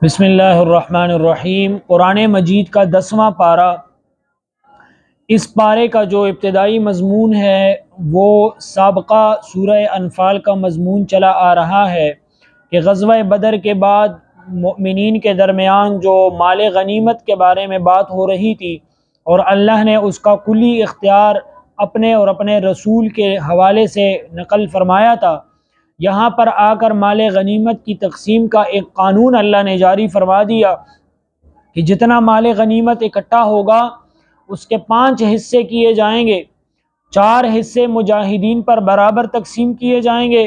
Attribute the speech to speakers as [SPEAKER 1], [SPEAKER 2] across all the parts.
[SPEAKER 1] بسم اللہ الرحمن الرحیم۔ قرآن مجید کا 10واں پارہ، اس پارے کا جو ابتدائی مضمون ہے وہ سابقہ سورہ انفال کا مضمون چلا آ رہا ہے کہ غزوہ بدر کے بعد مؤمنین کے درمیان جو مال غنیمت کے بارے میں بات ہو رہی تھی اور اللہ نے اس کا کلی اختیار اپنے اور اپنے رسول کے حوالے سے نقل فرمایا تھا، یہاں پر آ کر مال غنیمت کی تقسیم کا ایک قانون اللہ نے جاری فرما دیا کہ جتنا مال غنیمت اکٹھا ہوگا اس کے 5 حصے کیے جائیں گے، 4 حصے مجاہدین پر برابر تقسیم کیے جائیں گے،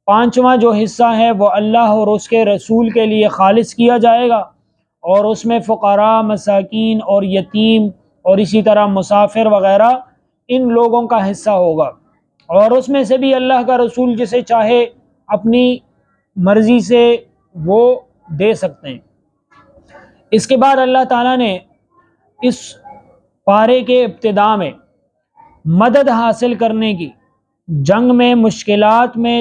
[SPEAKER 1] 5واں جو حصہ ہے وہ اللہ اور اس کے رسول کے لیے خالص کیا جائے گا، اور اس میں فقراء، مساکین اور یتیم اور اسی طرح مسافر وغیرہ ان لوگوں کا حصہ ہوگا، اور اس میں سے بھی اللہ کا رسول جسے چاہے اپنی مرضی سے وہ دے سکتے ہیں۔ اس کے بعد اللہ تعالیٰ نے اس پارے کے ابتداء میں مدد حاصل کرنے کی، جنگ میں، مشکلات میں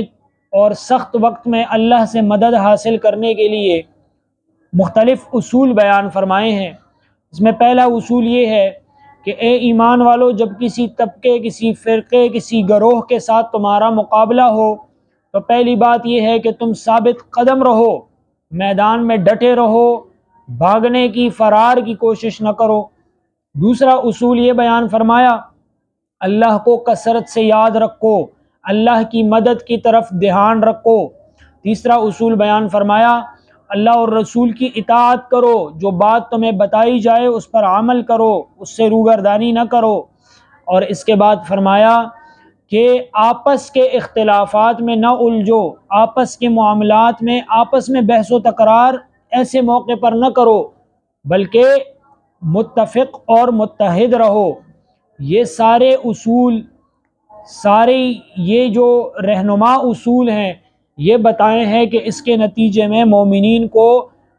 [SPEAKER 1] اور سخت وقت میں اللہ سے مدد حاصل کرنے کے لیے مختلف اصول بیان فرمائے ہیں۔ اس میں پہلا اصول یہ ہے کہ اے ایمان والو، جب کسی طبقے، کسی فرقے، کسی گروہ کے ساتھ تمہارا مقابلہ ہو تو پہلی بات یہ ہے کہ تم ثابت قدم رہو، میدان میں ڈٹے رہو، بھاگنے کی، فرار کی کوشش نہ کرو۔ دوسرا اصول یہ بیان فرمایا، اللہ کو کثرت سے یاد رکھو، اللہ کی مدد کی طرف دھیان رکھو۔ تیسرا اصول بیان فرمایا، اللہ اور رسول کی اطاعت کرو، جو بات تمہیں بتائی جائے اس پر عمل کرو، اس سے روگردانی نہ کرو۔ اور اس کے بعد فرمایا کہ آپس کے اختلافات میں نہ الجھو، آپس کے معاملات میں آپس میں بحث و تکرار ایسے موقع پر نہ کرو، بلکہ متفق اور متحد رہو۔ یہ سارے اصول، سارے یہ جو رہنما اصول ہیں، یہ بتائے ہیں کہ اس کے نتیجے میں مومنین کو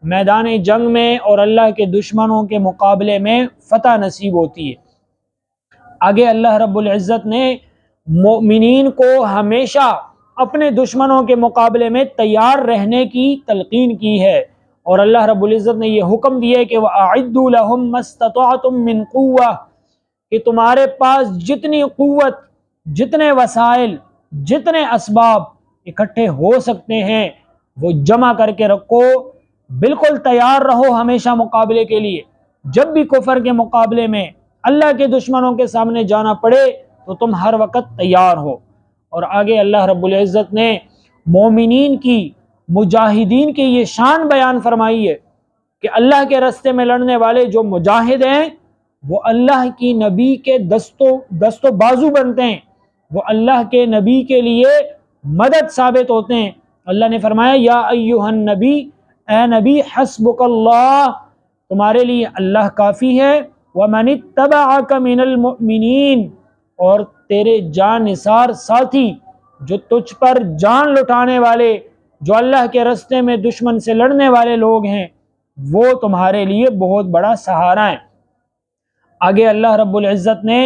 [SPEAKER 1] میدان جنگ میں اور اللہ کے دشمنوں کے مقابلے میں فتح نصیب ہوتی ہے۔ آگے اللہ رب العزت نے مومنین کو ہمیشہ اپنے دشمنوں کے مقابلے میں تیار رہنے کی تلقین کی ہے، اور اللہ رب العزت نے یہ حکم دیا کہ وَأَعِدُّوا لَهُم مَّا اسْتَطَعْتُم مِّن قُوَّةٍ، کہ تمہارے پاس جتنی قوت، جتنے وسائل، جتنے اسباب اکٹھے ہو سکتے ہیں وہ جمع کر کے رکھو، بالکل تیار رہو ہمیشہ مقابلے کے لیے۔ جب بھی کفر کے مقابلے میں، اللہ کے دشمنوں کے سامنے جانا پڑے تو تم ہر وقت تیار ہو۔ اور آگے اللہ رب العزت نے مومنین کی، مجاہدین کی یہ شان بیان فرمائی ہے کہ اللہ کے راستے میں لڑنے والے جو مجاہد ہیں وہ اللہ کی نبی کے دست و بازو بنتے ہیں، وہ اللہ کے نبی کے لیے مدد ثابت ہوتے ہیں۔ اللہ نے فرمایا یا ایھا النبی، اے نبی، حسبک اللہ، تمہارے لیے اللہ کافی ہے، ومن اتبعک من المؤمنین، اور تیرے جان نثار ساتھی جو تجھ پر جان لٹانے والے، جو اللہ کے راستے میں دشمن سے لڑنے والے لوگ ہیں، وہ تمہارے لیے بہت بڑا سہارا ہے۔ آگے اللہ رب العزت نے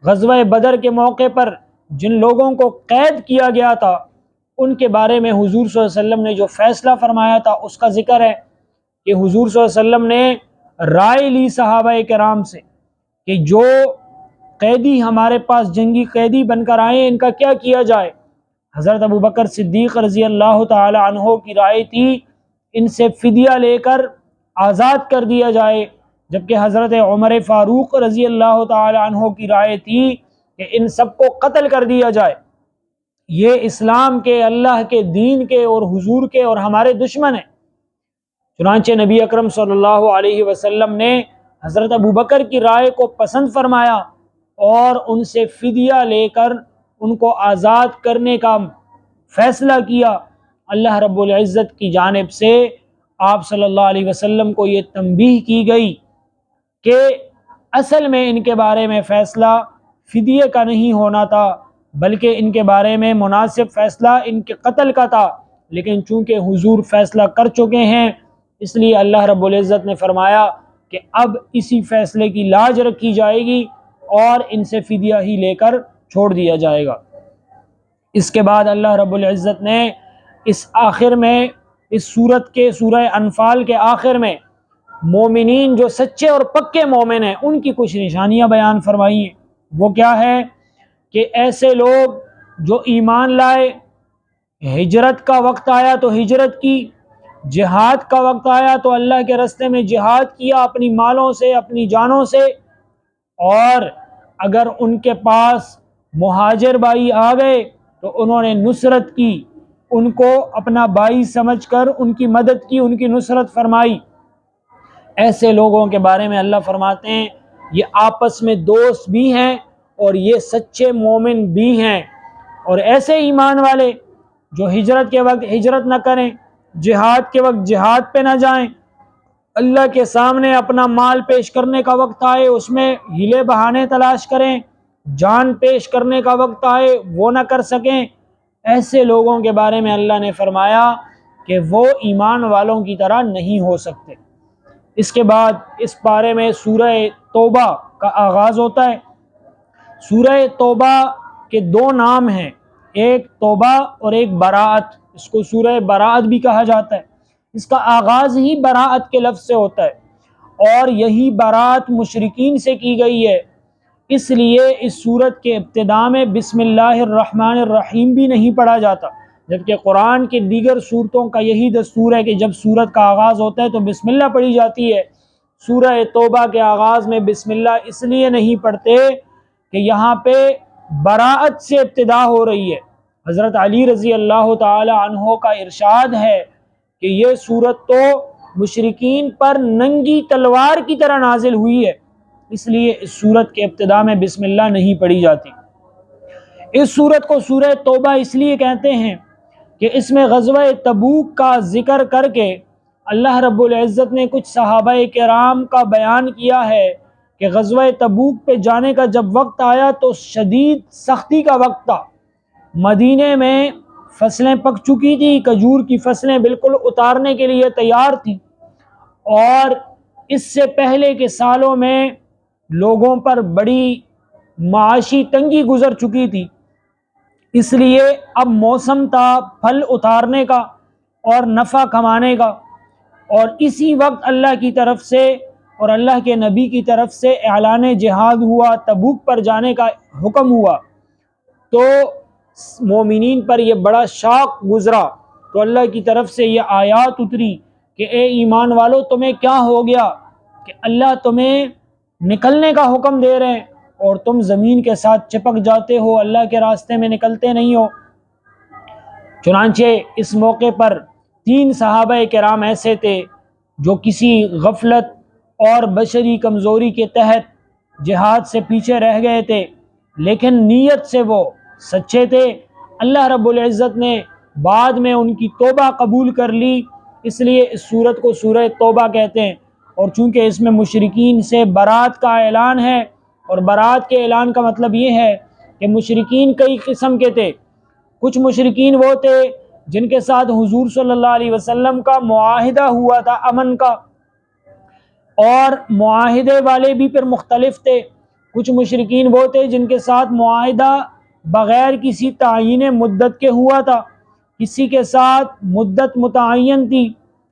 [SPEAKER 1] غزوہ بدر کے موقع پر جن لوگوں کو قید کیا گیا تھا ان کے بارے میں حضور صلی اللہ علیہ وسلم نے جو فیصلہ فرمایا تھا اس کا ذکر ہے کہ حضور صلی اللہ علیہ وسلم نے رائے لی صحابہ کرام سے کہ جو قیدی ہمارے پاس جنگی قیدی بن کر آئے ان کا کیا کیا جائے۔ حضرت ابوبکر صدیق رضی اللہ تعالی عنہ کی رائے تھی ان سے فدیہ لے کر آزاد کر دیا جائے، جبکہ حضرت عمر فاروق رضی اللہ تعالی عنہ کی رائے تھی کہ ان سب کو قتل کر دیا جائے، یہ اسلام کے، اللہ کے دین کے اور حضور کے اور ہمارے دشمن ہیں۔ چنانچہ نبی اکرم صلی اللہ علیہ وسلم نے حضرت ابوبکر کی رائے کو پسند فرمایا اور ان سے فدیہ لے کر ان کو آزاد کرنے کا فیصلہ کیا۔ اللہ رب العزت کی جانب سے آپ صلی اللہ علیہ وسلم کو یہ تنبیہ کی گئی کہ اصل میں ان کے بارے میں فیصلہ فدیے کا نہیں ہونا تھا، بلکہ ان کے بارے میں مناسب فیصلہ ان کے قتل کا تھا، لیکن چونکہ حضور فیصلہ کر چکے ہیں اس لیے اللہ رب العزت نے فرمایا کہ اب اسی فیصلے کی لاج رکھی جائے گی اور ان سے فدیہ ہی لے کر چھوڑ دیا جائے گا۔ اس کے بعد اللہ رب العزت نے اس آخر میں اس سورت کے سورہ انفال کے آخر میں مومنین جو سچے اور پکے مومن ہیں ان کی کچھ نشانیاں بیان فرمائی ہیں۔ وہ کیا ہے کہ ایسے لوگ جو ایمان لائے، ہجرت کا وقت آیا تو ہجرت کی، جہاد کا وقت آیا تو اللہ کے راستے میں جہاد کیا اپنی مالوں سے، اپنی جانوں سے، اور اگر ان کے پاس مہاجر بھائی آ گئے تو انہوں نے نصرت کی، ان کو اپنا بھائی سمجھ کر ان کی مدد کی، ان کی نصرت فرمائی۔ ایسے لوگوں کے بارے میں اللہ فرماتے ہیں یہ آپس میں دوست بھی ہیں اور یہ سچے مومن بھی ہیں۔ اور ایسے ایمان والے جو ہجرت کے وقت ہجرت نہ کریں، جہاد کے وقت جہاد پہ نہ جائیں، اللہ کے سامنے اپنا مال پیش کرنے کا وقت آئے اس میں ہیلے بہانے تلاش کریں، جان پیش کرنے کا وقت آئے وہ نہ کر سکیں، ایسے لوگوں کے بارے میں اللہ نے فرمایا کہ وہ ایمان والوں کی طرح نہیں ہو سکتے۔ اس کے بعد اس پارے میں سورہ توبہ کا آغاز ہوتا ہے۔ سورہ توبہ کے دو نام ہیں، ایک توبہ اور ایک براءت، اس کو سورہ براءت بھی کہا جاتا ہے۔ اس کا آغاز ہی براءت کے لفظ سے ہوتا ہے اور یہی براءت مشرکین سے کی گئی ہے، اس لیے اس سورت کے ابتداء میں بسم اللہ الرحمن الرحیم بھی نہیں پڑھا جاتا، جبکہ قرآن کے دیگر سورتوں کا یہی دستور ہے کہ جب سورت کا آغاز ہوتا ہے تو بسم اللہ پڑھی جاتی ہے۔ سورہ توبہ کے آغاز میں بسم اللہ اس لیے نہیں پڑھتے کہ یہاں پہ براءت سے ابتدا ہو رہی ہے۔ حضرت علی رضی اللہ تعالی عنہ کا ارشاد ہے کہ یہ سورت تو مشرکین پر ننگی تلوار کی طرح نازل ہوئی ہے، اس لیے اس سورت کے ابتداء میں بسم اللہ نہیں پڑھی جاتی۔ اس سورت کو سورہ توبہ اس لیے کہتے ہیں کہ اس میں غزوہ تبوک کا ذکر کر کے اللہ رب العزت نے کچھ صحابہ کرام کا بیان کیا ہے کہ غزوہ تبوک پہ جانے کا جب وقت آیا تو شدید سختی کا وقت تھا، مدینے میں فصلیں پک چکی تھی، کھجور کی فصلیں بالکل اتارنے کے لیے تیار تھیں، اور اس سے پہلے کے سالوں میں لوگوں پر بڑی معاشی تنگی گزر چکی تھی، اس لیے اب موسم تھا پھل اتارنے کا اور نفع کمانے کا، اور اسی وقت اللہ کی طرف سے اور اللہ کے نبی کی طرف سے اعلان جہاد ہوا، تبوک پر جانے کا حکم ہوا، تو مومنین پر یہ بڑا شاق گزرا، تو اللہ کی طرف سے یہ آیات اتری کہ اے ایمان والو تمہیں کیا ہو گیا کہ اللہ تمہیں نکلنے کا حکم دے رہے ہیں اور تم زمین کے ساتھ چپک جاتے ہو، اللہ کے راستے میں نکلتے نہیں ہو۔ چنانچہ اس موقع پر 3 صحابہ کرام ایسے تھے جو کسی غفلت اور بشری کمزوری کے تحت جہاد سے پیچھے رہ گئے تھے، لیکن نیت سے وہ سچے تھے۔ اللہ رب العزت نے بعد میں ان کی توبہ قبول کر لی، اس لیے اس سورت کو سورہ توبہ کہتے ہیں۔ اور چونکہ اس میں مشرکین سے برات کا اعلان ہے، اور برات کے اعلان کا مطلب یہ ہے کہ مشرکین کئی قسم کے تھے۔ کچھ مشرکین وہ تھے جن کے ساتھ حضور صلی اللہ علیہ وسلم کا معاہدہ ہوا تھا امن کا، اور معاہدے والے بھی پھر مختلف تھے۔ کچھ مشرکین وہ تھے جن کے ساتھ معاہدہ بغیر کسی تعین مدت کے ہوا تھا، کسی کے ساتھ مدت متعین تھی،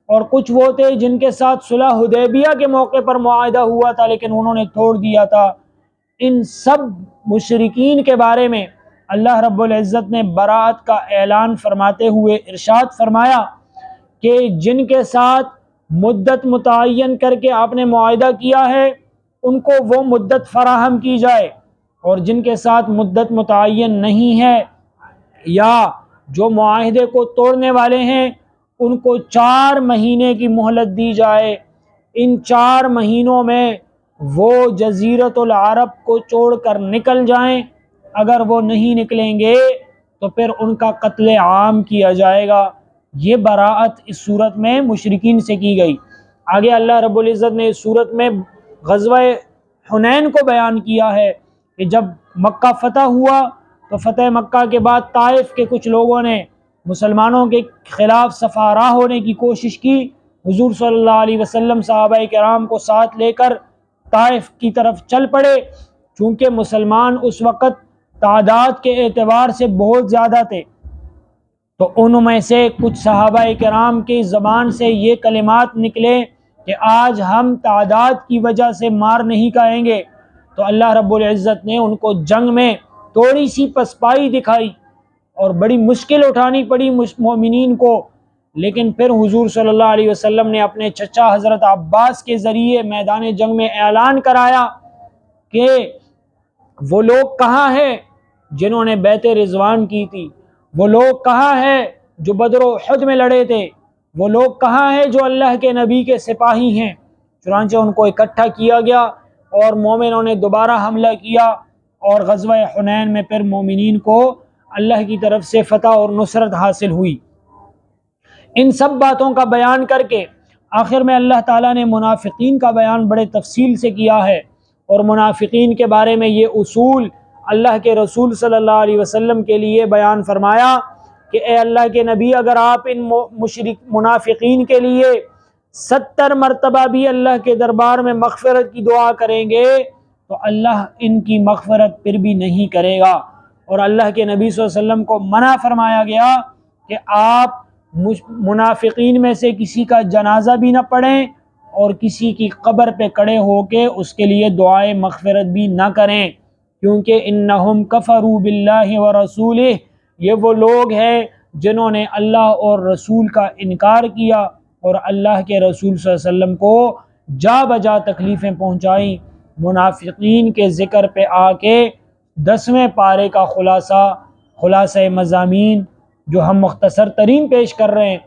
[SPEAKER 1] اور کچھ وہ تھے جن کے ساتھ صلح حدیبیہ کے موقع پر معاہدہ ہوا تھا لیکن انہوں نے توڑ دیا تھا۔ ان سب مشرکین کے بارے میں اللہ رب العزت نے برات کا اعلان فرماتے ہوئے ارشاد فرمایا کہ جن کے ساتھ مدت متعین کر کے آپ نے معاہدہ کیا ہے ان کو وہ مدت فراہم کی جائے، اور جن کے ساتھ مدت متعین نہیں ہے یا جو معاہدے کو توڑنے والے ہیں ان کو 4 مہینے کی مہلت دی جائے۔ ان 4 مہینوں میں وہ جزیرۃ العرب کو چھوڑ کر نکل جائیں، اگر وہ نہیں نکلیں گے تو پھر ان کا قتل عام کیا جائے گا۔ یہ براءت اس صورت میں مشرکین سے کی گئی۔ آگے اللہ رب العزت نے اس صورت میں غزوہ حنین کو بیان کیا ہے کہ جب مکہ فتح ہوا تو فتح مکہ کے بعد طائف کے کچھ لوگوں نے مسلمانوں کے خلاف صفا راہ ہونے کی کوشش کی۔ حضور صلی اللہ علیہ وسلم صحابہ کرام کو ساتھ لے کر طائف کی طرف چل پڑے، چونکہ مسلمان اس وقت تعداد کے اعتبار سے بہت زیادہ تھے، تو ان میں سے کچھ صحابہ کرام کی زبان سے یہ کلمات نکلے کہ آج ہم تعداد کی وجہ سے مار نہیں کھائیں گے، تو اللہ رب العزت نے ان کو جنگ میں تھوڑی سی پسپائی دکھائی اور بڑی مشکل اٹھانی پڑی مومنین کو، لیکن پھر حضور صلی اللہ علیہ وسلم نے اپنے چچا حضرت عباس کے ذریعے میدان جنگ میں اعلان کرایا کہ وہ لوگ کہاں ہیں جنہوں نے بیعت رضوان کی تھی، وہ لوگ کہاں ہیں جو بدر و احد میں لڑے تھے، وہ لوگ کہاں ہیں جو اللہ کے نبی کے سپاہی ہیں۔ چنانچہ ان کو اکٹھا کیا گیا اور مومنوں نے دوبارہ حملہ کیا، اور غزوہ حنین میں پھر مومنین کو اللہ کی طرف سے فتح اور نصرت حاصل ہوئی۔ ان سب باتوں کا بیان کر کے آخر میں اللہ تعالیٰ نے منافقین کا بیان بڑے تفصیل سے کیا ہے، اور منافقین کے بارے میں یہ اصول اللہ کے رسول صلی اللہ علیہ وسلم کے لیے بیان فرمایا کہ اے اللہ کے نبی، اگر آپ ان منافقین کے لیے 70 مرتبہ بھی اللہ کے دربار میں مغفرت کی دعا کریں گے تو اللہ ان کی مغفرت پھر بھی نہیں کرے گا۔ اور اللہ کے نبی صلی اللہ علیہ وسلم کو منع فرمایا گیا کہ آپ منافقین میں سے کسی کا جنازہ بھی نہ پڑھیں اور کسی کی قبر پہ کھڑے ہو کے اس کے لیے دعائے مغفرت بھی نہ کریں، کیونکہ انہم کفروا باللہ ورسولہ، یہ وہ لوگ ہیں جنہوں نے اللہ اور رسول کا انکار کیا اور اللہ کے رسول صلی اللہ علیہ وسلم کو جا بجا تکلیفیں پہنچائیں۔ منافقین کے ذکر پہ آ کے 10ویں پارے کا خلاصہ مضامین جو ہم مختصر ترین پیش کر رہے ہیں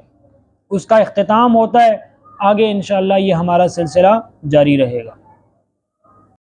[SPEAKER 1] اس کا اختتام ہوتا ہے۔ آگے انشاءاللہ یہ ہمارا سلسلہ جاری رہے گا۔